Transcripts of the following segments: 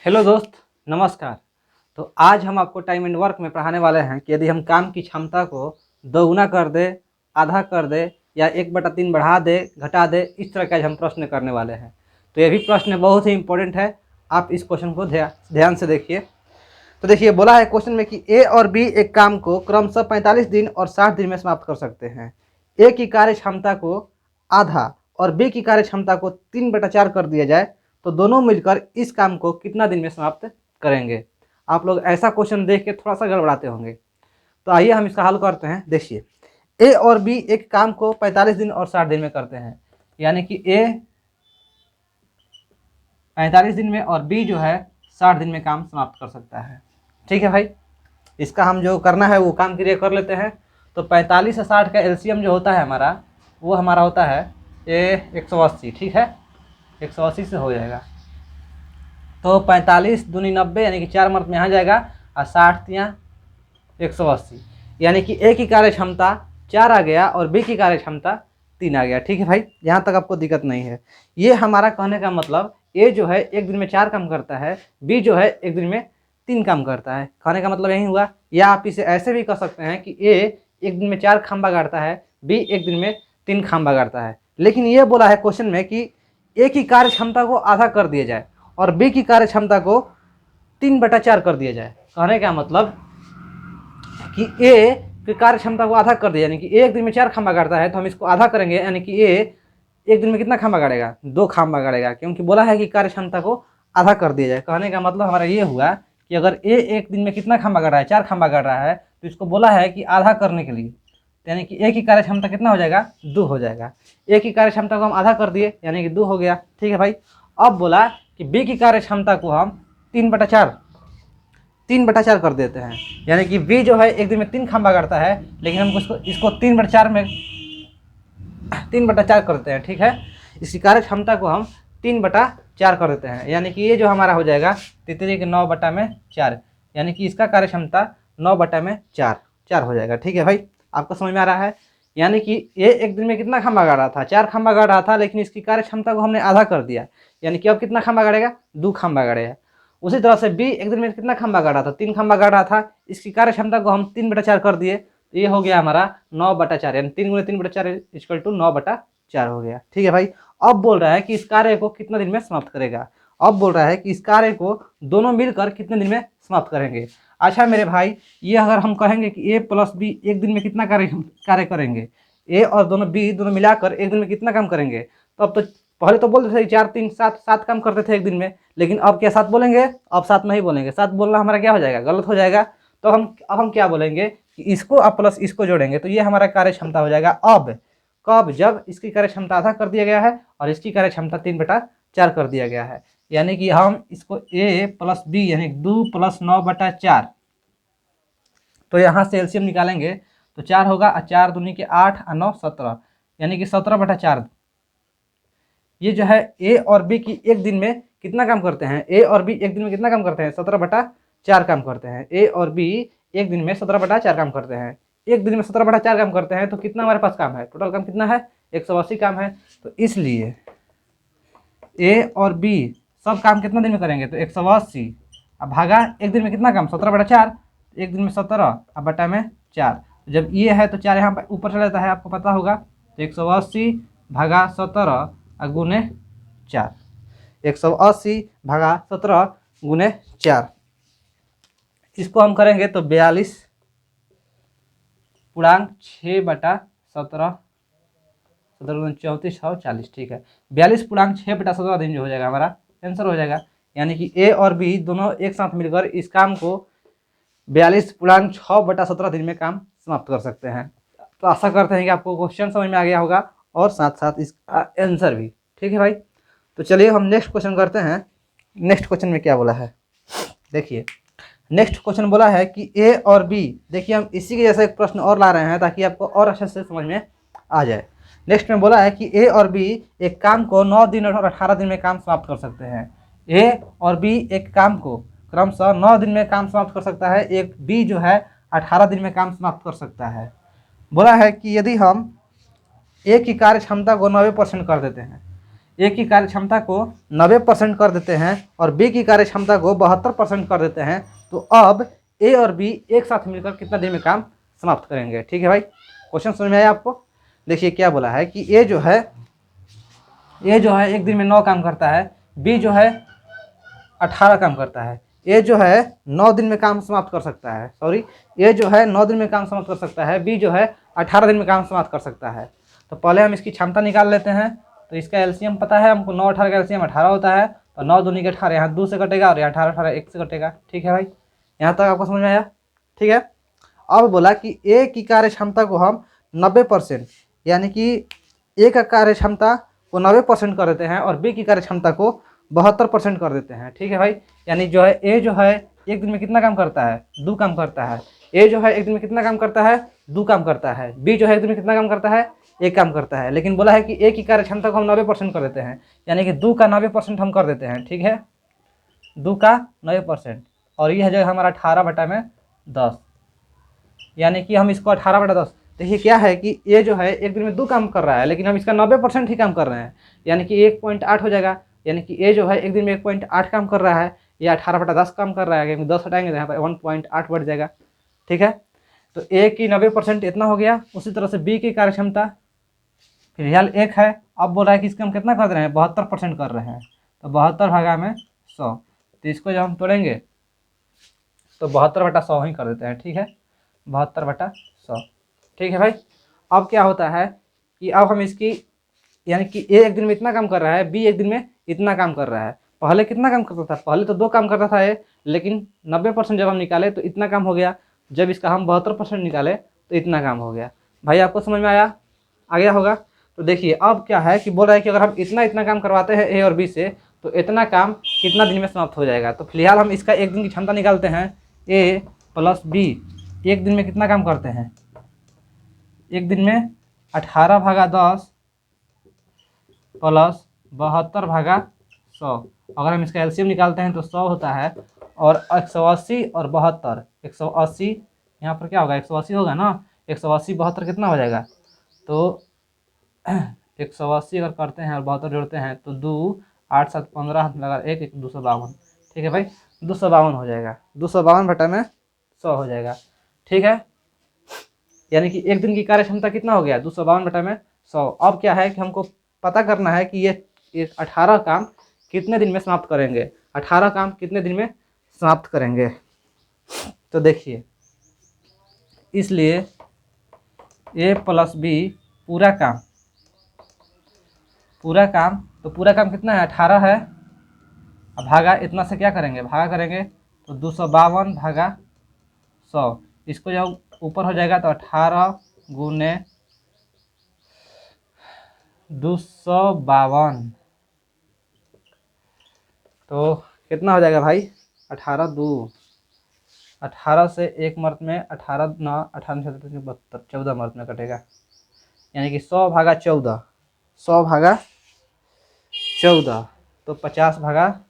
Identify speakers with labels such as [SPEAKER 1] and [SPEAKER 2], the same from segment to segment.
[SPEAKER 1] Hello दोस्त, नमस्कार। तो आज हम आपको टाइम एंड वर्क में पढ़ाने वाले हैं कि यदि हम काम की क्षमता को दोगुना कर दे, आधा कर दे या 1/3 बढ़ा दे, घटा दे, इस तरह का आज हम प्रश्न करने वाले हैं। तो ये भी प्रश्न बहुत ही इंपॉर्टेंट है, आप इस क्वेश्चन को ध्यान से देखिए। तो देखिए, बोला है क्वेश्चन में कि ए और बी एक काम को क्रमशः 45 दिन और 60 दिन में समाप्त कर सकते हैं। ए की कार्य क्षमता को आधा और बी की कार्य क्षमता को 3/4 कर दिया जाए तो दोनों मिलकर इस काम को कितना दिन में समाप्त करेंगे। आप लोग ऐसा क्वेश्चन देख के थोड़ा सा गड़बड़ाते होंगे, तो आइए हम इसका हल करते हैं। देखिए, ए और बी एक काम को 45 दिन और 60 दिन में करते हैं, यानी कि ए 45 दिन में और बी जो है 60 दिन में काम समाप्त कर सकता है। ठीक है भाई, इसका हम जो करना है वो काम क्रिया कर लेते हैं। तो 45 और 60 का एलसीएम जो होता है हमारा, वो हमारा होता है ए 180। ठीक है, 180 से हो जाएगा। तो 45 दूनी 90 यानी कि 4 मर्द में यहाँ जाएगा और 60 यहाँ 180, यानी कि ए की कार्य क्षमता 4 आ गया और बी की कार्य क्षमता 3 आ गया। ठीक है भाई, यहाँ तक आपको दिक्कत नहीं है। ये हमारा कहने का मतलब ए जो है एक दिन में 4 काम करता है, बी जो है एक दिन में 3 काम करता है। कहने का मतलब यही हुआ। या आप इसे ऐसे भी कह सकते हैं कि ए एक दिन में 4 खंभा गाड़ता है, बी एक दिन में 3 खंभा गाड़ता है। लेकिन ये बोला है क्वेश्चन में कि ए की कार्य क्षमता को आधा कर दिया जाए और बी की कार्य क्षमता को 3/4 कर दिया जाए। कहने का मतलब कि ए की कार्य क्षमता को आधा कर दिया, यानी कि ए एक दिन में 4 खंभा गाड़ता है तो हम इसको आधा करेंगे, यानी कि ए एक दिन में कितना खंभा गाड़ेगा? 2 खंभा गाड़ेगा, क्योंकि बोला है कि कार्य क्षमता को आधा कर दिया जाए। कहने का मतलब हमारा ये हुआ कि अगर ए एक दिन में कितना खंभा गाड़ रहा है? 4 खंभा गाड़ रहा है, तो इसको बोला है कि आधा करने के लिए, यानी कि ए की कार्य क्षमता कितना हो जाएगा? 2 हो जाएगा। ए की कार्य क्षमता को हम आधा कर दिए, यानी कि 2 हो गया। ठीक है भाई, अब बोला कि बी की कार्य क्षमता को हम 3/4 कर देते हैं, यानी कि बी जो है एक दिन में 3 खंभा गाड़ता है, लेकिन हम इसको 3/4 में 3/4 कर देते हैं। ठीक है, इसकी कार्य क्षमता को हम 3/4 कर देते हैं, यानी कि ये जो हमारा हो जाएगा 9/4, यानी कि इसका कार्य क्षमता 9/4 हो जाएगा। ठीक है भाई, आपको समझ में आ रहा है? यानी कि ये एक दिन में कितना खंभा गाड़ रहा था? 4 खंभा गाड़ रहा था, लेकिन इसकी कार्य क्षमता को हमने आधा कर दिया, यानी कि अब कितना खंभा गाड़ेगा? 2 खंभा गाड़ेगा। उसी तरह से बी एक दिन में कितना खंभा गाड़ रहा था? 3 खंभा गाड़ रहा था, इसकी कार्य क्षमता को हम 3/4 कर दिए, तो ये हो गया हमारा 9/4, यानी 3 × 3/4 = 9/4 हो गया। ठीक है भाई, अब बोल रहा है कि इस कार्य को कितना दिन में समाप्त करेगा। अब बोल रहा है कि इस कार्य को दोनों मिलकर कितने दिन में समाप्त करेंगे। अच्छा मेरे भाई, ये अगर हम कहेंगे कि ए प्लस बी एक दिन में कितना कार्य करेंगे, ए और बी दोनों मिलाकर एक दिन में कितना काम करेंगे, तो अब तो पहले तो बोलते थे 4 3 7 काम करते थे एक दिन में, लेकिन अब क्या 7 बोलेंगे? अब 7 नहीं बोलेंगे। 7 बोलना हमारा क्या हो जाएगा? गलत हो जाएगा। तो अब हम क्या बोलेंगे कि इसको अब प्लस इसको जोड़ेंगे, तो ये हमारा कार्य क्षमता हो जाएगा। अब कब? जब इसकी कार्य क्षमता आधा कर दिया गया है और इसकी कार्य क्षमता 3/4 कर दिया गया है, यानी कि हम इसको ए प्लस बी यानी 2 + 9/4, तो यहाँ से एलसीएम निकालेंगे तो 4 होगा और 4 दूनी के 8 और 9 17, यानी कि 17/4। ये जो है ए और बी की एक दिन में कितना काम करते हैं? ए और बी एक दिन में कितना काम करते हैं? 17/4 काम करते हैं। ए और बी एक दिन में 17/4 काम करते हैं। एक दिन में 17/4 काम करते हैं, तो कितना हमारे पास काम है? टोटल काम कितना है? 180 काम है। तो इसलिए ए और बी सब काम कितना दिन में करेंगे? तो 180 अब भागा एक दिन में कितना काम? 17/4, एक दिन में 17 अब बटा में 4। जब ये है तो 4 यहाँ पर ऊपर चला जाता है, आपको पता होगा। तो 180 भागा 17 गुने 4, 180 भागा 17 गुने 4, इसको हम करेंगे तो 42.6/17, 17 34 और 40। ठीक है, 42.6/17 दिन जो हो जाएगा हमारा आंसर हो जाएगा। यानी कि ए और बी दोनों एक साथ मिलकर इस काम को 42.6/17 दिन में काम समाप्त कर सकते हैं। तो आशा करते हैं कि आपको क्वेश्चन समझ में आ गया होगा और साथ साथ इसका आंसर भी। ठीक है भाई, तो चलिए हम नेक्स्ट क्वेश्चन करते हैं। नेक्स्ट क्वेश्चन में क्या बोला है? देखिए, नेक्स्ट क्वेश्चन बोला है कि ए और बी, देखिए हम इसी के जैसा एक प्रश्न और ला रहे हैं ताकि आपको और अच्छे से समझ में आ जाए। नेक्स्ट में बोला है कि ए और बी एक काम को 9 दिन और 18 दिन में काम समाप्त कर सकते हैं। ए और बी एक काम को क्रमशः 9 दिन में काम समाप्त कर सकता है, एक बी जो है 18 दिन में काम समाप्त कर सकता है। बोला है कि यदि हम ए की कार्य क्षमता को 90% कर देते हैं, ए की कार्य क्षमता को 90% कर देते हैं और बी की कार्य क्षमता को 72% कर देते हैं, तो अब ए और बी एक साथ मिलकर कितना दिन में काम समाप्त करेंगे। ठीक है भाई, क्वेश्चन समझ में आया आपको। देखिए क्या बोला है कि ए जो है एक दिन में 9 काम करता है, बी जो है 18 काम करता है। ए जो है 9 दिन में काम समाप्त कर सकता है, ए जो है 9 दिन में काम समाप्त कर सकता है, बी जो है 18 दिन में काम समाप्त कर सकता है। तो पहले हम इसकी क्षमता निकाल लेते हैं। तो इसका एलसीएम पता है हमको, 9 18 का एलसीएम 18 होता है, तो 9 दूनी के 18, यहाँ 2 से कटेगा और यहाँ 18 18 1 से कटेगा। ठीक है भाई, यहाँ तक आपको समझ में आया। ठीक है, अब बोला कि ए की कार्य क्षमता को हम 90%, यानी कि ए का कार्य क्षमता को 90% कर देते हैं और बी की कार्य क्षमता को 72% कर देते हैं। ठीक है भाई, यानी जो है ए जो है एक दिन में कितना काम करता है, 2 काम करता है। ए जो है एक दिन में कितना काम करता है, 2 काम करता है। बी जो है एक दिन में कितना काम करता है, 1 काम करता है। लेकिन बोला है कि ए की कार्य क्षमता को हम 90% कर देते हैं, यानी कि 2 का 90% हम कर देते हैं। ठीक है, 2 का 90%, और ये है जो हमारा 18/10, यानी कि हम इसको 18/10। देखिए क्या है कि ए जो है एक दिन में 2 काम कर रहा है, लेकिन हम इसका 90% ही काम कर रहे हैं, यानी कि 1.8 हो जाएगा। यानी कि ए जो है एक दिन में 1.8 काम कर रहा है, या 18/10 काम कर रहा है, क्योंकि 10 हटाएंगे तो यहाँ पर 1.8 बढ़ जाएगा। ठीक है, तो ए की 90% इतना हो गया। उसी तरह से बी की कार्य क्षमता फिलहाल 1 है, अब बोल रहा है कि इसका हम कितना कर रहे हैं, 72% कर रहे हैं। तो 72/100, तो इसको जब हम तोड़ेंगे तो 72/100 ही कर देते हैं। ठीक है, 72/100। ठीक है भाई, अब क्या होता है कि अब हम इसकी, यानी कि ए एक दिन में इतना काम कर रहा है, बी एक दिन में इतना काम कर रहा है। पहले कितना काम करता था, पहले तो 2 काम करता था ए, लेकिन 90% जब हम निकाले तो इतना काम हो गया। जब इसका हम 72% निकाले तो इतना काम हो गया। भाई आपको समझ में आ गया होगा। तो देखिए अब क्या है कि बोल रहा है कि अगर हम इतना काम करवाते हैं ए और बी से, तो इतना काम कितना दिन में समाप्त हो जाएगा। तो फिलहाल हम इसका एक दिन की क्षमता निकालते हैं। ए प्लस बी एक दिन में कितना काम करते हैं, एक दिन में 18/10 प्लस 72/100। अगर हम इसका एलसीएम निकालते हैं तो 100 होता है, और 180 और 72, 180 यहाँ पर क्या होगा, 180 होगा ना, 180 72 कितना हो जाएगा, तो 180 अगर करते हैं और 72 जोड़ते हैं तो 2 8 7 15 लगा 1 252। ठीक है भाई, 252 हो जाएगा, 252/100 हो जाएगा। ठीक है, यानी कि एक दिन की कार्य क्षमता कितना हो गया, 252/100। अब क्या है कि हमको पता करना है कि ये 18 काम कितने दिन में समाप्त करेंगे, 18 काम कितने दिन में समाप्त करेंगे। तो देखिए, इसलिए ए प्लस बी पूरा काम, तो पूरा काम कितना है, 18 है। अब भागा इतना से क्या करेंगे, भागा करेंगे तो 252/100। इसको जब ऊपर हो जाएगा तो 18 गुने 252, तो कितना हो जाएगा भाई, 18 से 1 मर्द में 18 9 18 72 14 मर्द में कटेगा, यानी कि 100/14, 100/14, तो 50/7,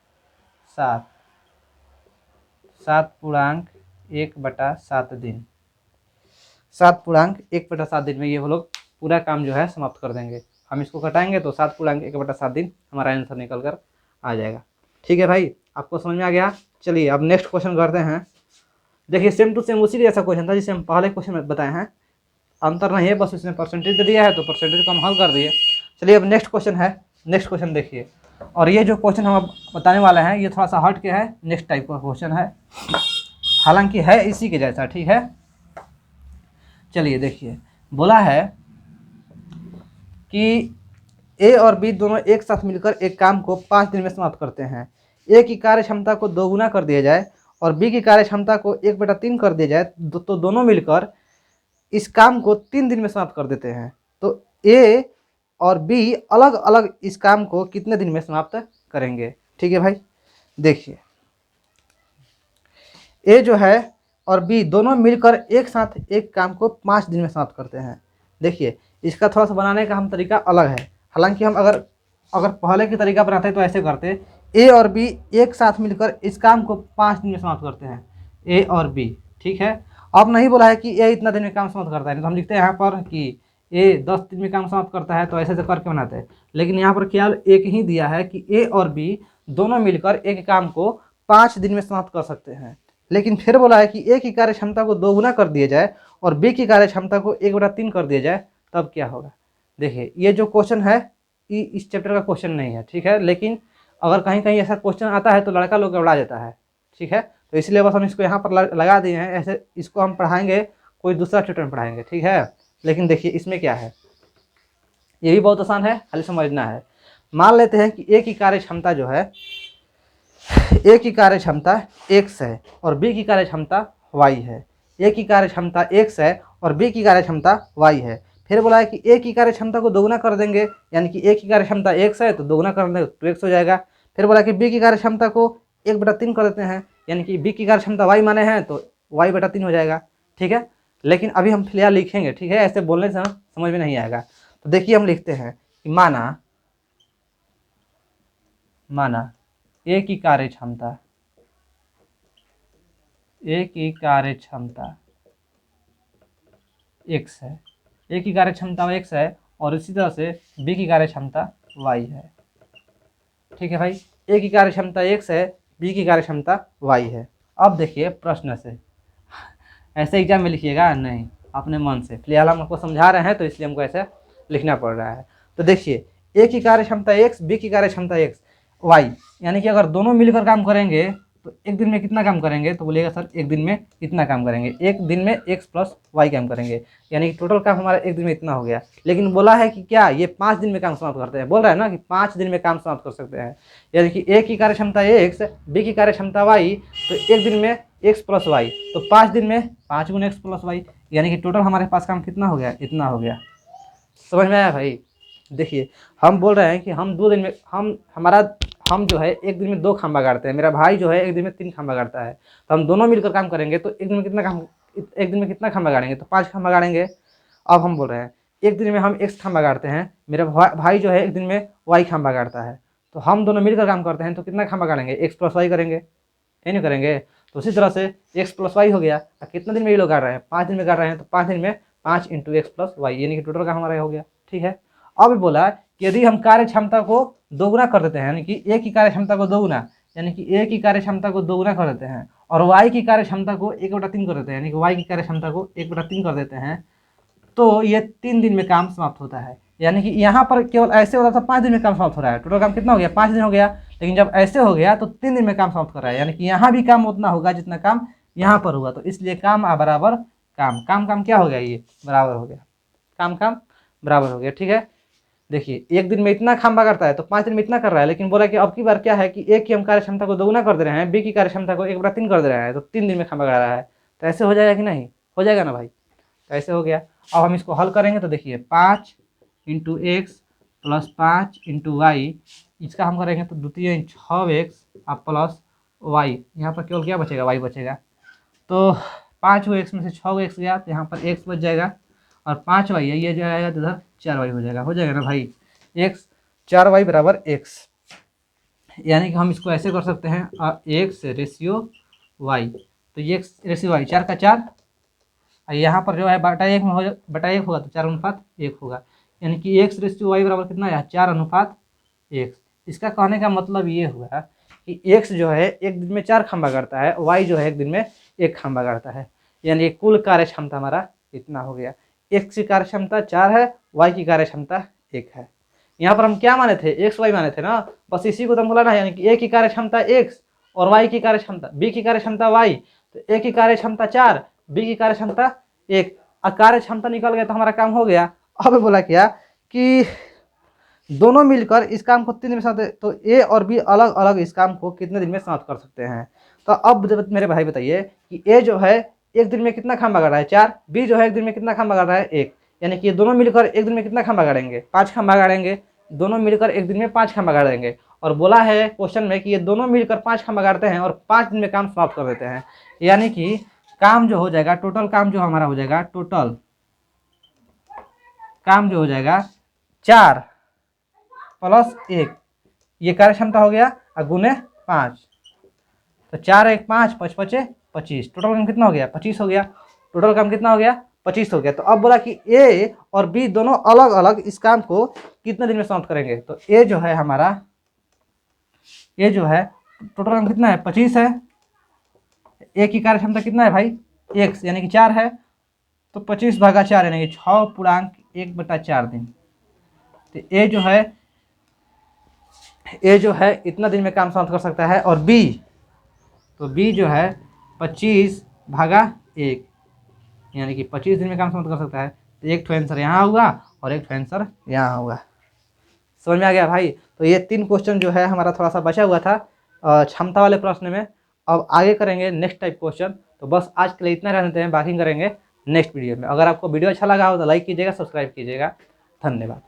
[SPEAKER 1] 7.1/7 दिन, 7.1/7 दिन में ये वो लोग पूरा काम जो है समाप्त कर देंगे। हम इसको घटाएंगे तो 7.1/7 दिन हमारा आंसर निकल कर आ जाएगा। ठीक है भाई, आपको समझ में आ गया। चलिए अब नेक्स्ट क्वेश्चन करते हैं। देखिए सेम टू सेम उसी जैसा क्वेश्चन था जिसे हम पहले क्वेश्चन में बताए हैं, अंतर नहीं है, बस इसमें परसेंटेज दे दिया है तो परसेंटेज को हम हल कर दिए। चलिए अब नेक्स्ट क्वेश्चन है, नेक्स्ट क्वेश्चन देखिए। और ये जो क्वेश्चन हम अब बताने वाले हैं ये थोड़ा सा हट के है, नेक्स्ट टाइप का क्वेश्चन है, हालांकि है इसी के जैसा। ठीक है, चलिए देखिए, बोला है कि ए और बी दोनों एक साथ मिलकर एक काम को 5 दिन में समाप्त करते हैं। ए की कार्य क्षमता को 2 गुना कर दिया जाए और बी की कार्य क्षमता को 1/3 कर दिया जाए, तो दोनों मिलकर इस काम को 3 दिन में समाप्त कर देते हैं। तो ए और बी अलग अलग इस काम को कितने दिन में समाप्त करेंगे। ठीक है भाई, देखिए ए जो है और बी दोनों मिलकर एक साथ एक काम को 5 दिन में समाप्त करते हैं। देखिए इसका थोड़ा सा बनाने का हम तरीका अलग है, हालांकि हम अगर पहले की तरीका बनाते तो ऐसे करते, ए और बी एक साथ मिलकर इस काम को 5 दिन में समाप्त करते हैं, ए और बी। ठीक है, अब नहीं बोला है कि ए इतना दिन में काम समाप्त करता है, तो हम लिखते हैं यहाँ पर कि ए 10 दिन में काम समाप्त करता है, तो ऐसे ऐसे करके बनाते हैं। लेकिन यहाँ पर केवल एक ही दिया है कि ए और बी दोनों मिलकर एक काम को 5 दिन में समाप्त कर सकते हैं। लेकिन फिर बोला है कि ए की कार्य क्षमता को दोगुना कर दिया जाए और बी की कार्य क्षमता को 1/3 कर दिया जाए, तब क्या होगा। देखिए ये जो क्वेश्चन है ये इस चैप्टर का क्वेश्चन नहीं है, ठीक है। लेकिन अगर कहीं कहीं ऐसा क्वेश्चन आता है तो लड़का लोग गड़बड़ा जाता है, ठीक है। तो इसलिए बस हम इसको यहाँ पर लगा दिए हैं। ऐसे इसको हम पढ़ाएंगे कोई दूसरा चैप्टर में पढ़ाएंगे, ठीक है। लेकिन देखिए इसमें क्या है, ये भी बहुत आसान है, खाली समझना है। मान लेते हैं कि ए की कार्य क्षमता जो है, ए की कार्य क्षमता x है और बी की कार्य क्षमता y है। ए की कार्य क्षमता x है और बी की कार्य क्षमता y है। फिर बोला है कि ए की कार्य क्षमता को दोगुना कर देंगे, यानी कि ए की कार्य क्षमता x है तो दोगुना कर देंगे तो x हो जाएगा। फिर बोला कि बी की कार्य क्षमता को 1/3 कर देते हैं, यानी कि बी की कार्य क्षमता y माने हैं तो y/3 हो जाएगा, ठीक है। लेकिन अभी हम फिलहाल लिखेंगे, ठीक है, ऐसे बोलने से समझ में नहीं आएगा। तो देखिए हम लिखते हैं कि माना ए की कार्य क्षमता x है, ए की कार्य क्षमता x है और इसी तरह से बी की कार्य क्षमता y है, ठीक है भाई। ए की कार्य क्षमता x है, बी की कार्य क्षमता y है। अब देखिए प्रश्न से ऐसे एग्जाम में लिखिएगा नहीं, अपने मन से। फिलहाल हम आपको समझा रहे हैं तो इसलिए हमको ऐसे लिखना पड़ रहा है। तो देखिए ए की कार्य क्षमता x, बी की कार्य क्षमता x, y, यानी कि अगर दोनों मिलकर काम करेंगे तो एक दिन में कितना काम करेंगे, तो बोलिएगा सर एक दिन में इतना काम करेंगे। एक दिन में x + y काम करेंगे, यानी कि टोटल काम हमारा एक दिन में इतना हो गया। लेकिन बोला है कि क्या ये 5 दिन में काम समाप्त करते हैं, बोल रहा है ना कि 5 दिन में काम समाप्त कर सकते हैं। यानी कि ए की कार्य क्षमता x, बी की कार्य क्षमता y, तो एक दिन में x + y, तो 5 दिन में 5 × x + y, यानी कि टोटल हमारे पास काम कितना हो गया, इतना हो गया। समझ में आया भाई। देखिए हम बोल रहे हैं कि हम 2 दिन में हम जो है एक दिन में 2 खंभा गाड़ते हैं, मेरा भाई जो है एक दिन में 3 खंभा गाड़ता है। तो हम दोनों मिलकर काम करेंगे तो एक दिन में कितना खंभा गाड़ेंगे, तो 5 खंभा गाड़ेंगे। अब हम बोल रहे हैं एक दिन में हम x खंभा गाड़ते हैं, मेरा भाई जो है एक दिन में y खंभा गाड़ता है। तो हम दोनों मिलकर काम करते हैं तो कितना खंभा गाड़ेंगे, x + y करेंगे, ये नहीं करेंगे। तो उसी तरह से x + y हो गया। कितना दिन में ये लोग गाड़ रहे हैं, 5 दिन में गाड़ रहे हैं, तो 5 दिन में 5 × x + y, यानी कि टोटल का हमारा हो गया, ठीक है। अब बोला कि यदि हम कार्य क्षमता को दोगुना कर देते हैं, यानी कि ए की कार्य क्षमता को दोगुना, यानी कि ए की कार्य क्षमता को दोगुना कर देते हैं और y की कार्य क्षमता को 1/3 कर देते हैं, यानी कि y की कार्य क्षमता को 1/3 कर देते हैं, तो ये 3 दिन में काम समाप्त होता है। यानी कि यहाँ पर केवल ऐसे होता था 5 दिन में काम समाप्त हो रहा है, टोटल काम कितना हो गया, 5 दिन हो गया। लेकिन जब ऐसे हो गया तो 3 दिन में काम समाप्त कर रहा है, यानी कि यहाँ भी काम उतना होगा जितना काम यहाँ पर हुआ। तो इसलिए काम बराबर काम क्या हो गया, ये बराबर हो गया, काम बराबर हो गया, ठीक है। देखिए एक दिन में इतना खंभा करता है तो 5 दिन में इतना कर रहा है। लेकिन बोला कि अब की बार क्या है कि ए की हम कार्य क्षमता को दोगुना कर दे रहे हैं, बी की कार्य क्षमता को 1/3 कर दे रहे हैं, तो 3 दिन में खंभा कर रहा है। तो ऐसे हो जाएगा कि नहीं, हो जाएगा ना भाई। तो ऐसे हो गया। अब हम इसको हल करेंगे तो देखिए 5 × x + 5 × y, इसका हम करेंगे तो 2 × 6x प्लस y, यहाँ पर केवल क्या बचेगा, y बचेगा। तो 5x में से 6x गया तो यहाँ पर x बच जाएगा और 5y है, ये जाएगा तो इधर 4y हो जाएगा ना भाई। x 4y = x, यानी कि हम इसको ऐसे कर सकते हैं x रेशियो y, तो ये x रेशियो y 4 का 4, यहाँ पर जो है बटा 1 होगा तो 4:1 होगा, यानी कि x रेशियो y बराबर कितना है, 4:1। इसका कहने का मतलब ये हुआ कि x जो है एक दिन में 4 खंभा गाड़ता है, y जो है एक दिन में 1 खंभा गाड़ता है, यानी कुल कार्य क्षमता हमारा इतना हो गया। x की कार्य क्षमता 4 है, y की कार्य क्षमता 1 है। यहाँ पर हम क्या माने थे, x y माने थे ना, बस इसी को तो बोला ना, यानी कि a की कार्य क्षमता x और y की कार्य क्षमता, b की कार्य क्षमता y, तो a की कार्य क्षमता 4, b की कार्य क्षमता 1, कार्य क्षमता निकल गया तो हमारा काम हो गया। अब बोला क्या कि दोनों मिलकर इस काम को 3 दिन में समाप्त, तो ए और बी अलग अलग इस काम को कितने दिन में समाप्त कर सकते हैं। तो अब मेरे भाई बताइए कि ए जो है एक दिन में कितना खंभा गाड़ रहा है, 4, बी जो है एक दिन में कितना खंभा गाड़ रहा है, 1, यानी कि ये दोनों मिलकर एक दिन में कितना खंभा गाड़ेंगे, 5 खंभा गाड़ेंगे। दोनों मिलकर एक दिन में 5 खंभा गाड़ेंगे और बोला है क्वेश्चन में कि ये दोनों मिलकर 5 खंभा गाड़ते हैं और 5 दिन में काम समाप्त कर देते हैं, यानी कि काम जो हो जाएगा, टोटल काम जो हमारा हो जाएगा, टोटल काम जो हो जाएगा 4 + 1, ये कार्य क्षमता हो गया और गुने 5, तो 4 × 1 = 5, 5 × 5 = 25, टोटल काम कितना हो गया, 25 हो गया। टोटल काम कितना हो गया, 25 हो गया। तो अब बोला कि ए और बी दोनों अलग अलग इस काम को कितने दिन में समाप्त करेंगे। तो ए जो है हमारा, ए जो है टोटल काम कितना है 25 है, ए की कार्य क्षमता कितना है भाई x यानी कि 4 है, तो 25/4 यानी कि 6.1/4 दिन। तो ए जो है इतना दिन में काम समाप्त कर सकता है। और बी, तो बी जो है 25/1 यानी कि 25 दिन में काम समाप्त कर सकता है। तो एक ठो आंसर यहाँ होगा और एक ठो आंसर यहाँ होगा। समझ में आ गया भाई। तो ये 3 क्वेश्चन जो है हमारा थोड़ा सा बचा हुआ था क्षमता वाले प्रश्न में। अब आगे करेंगे नेक्स्ट टाइप क्वेश्चन। तो बस आज के लिए इतना रहते हैं, बाकी करेंगे नेक्स्ट वीडियो में। अगर आपको वीडियो अच्छा लगा हो तो लाइक कीजिएगा, सब्सक्राइब कीजिएगा। धन्यवाद।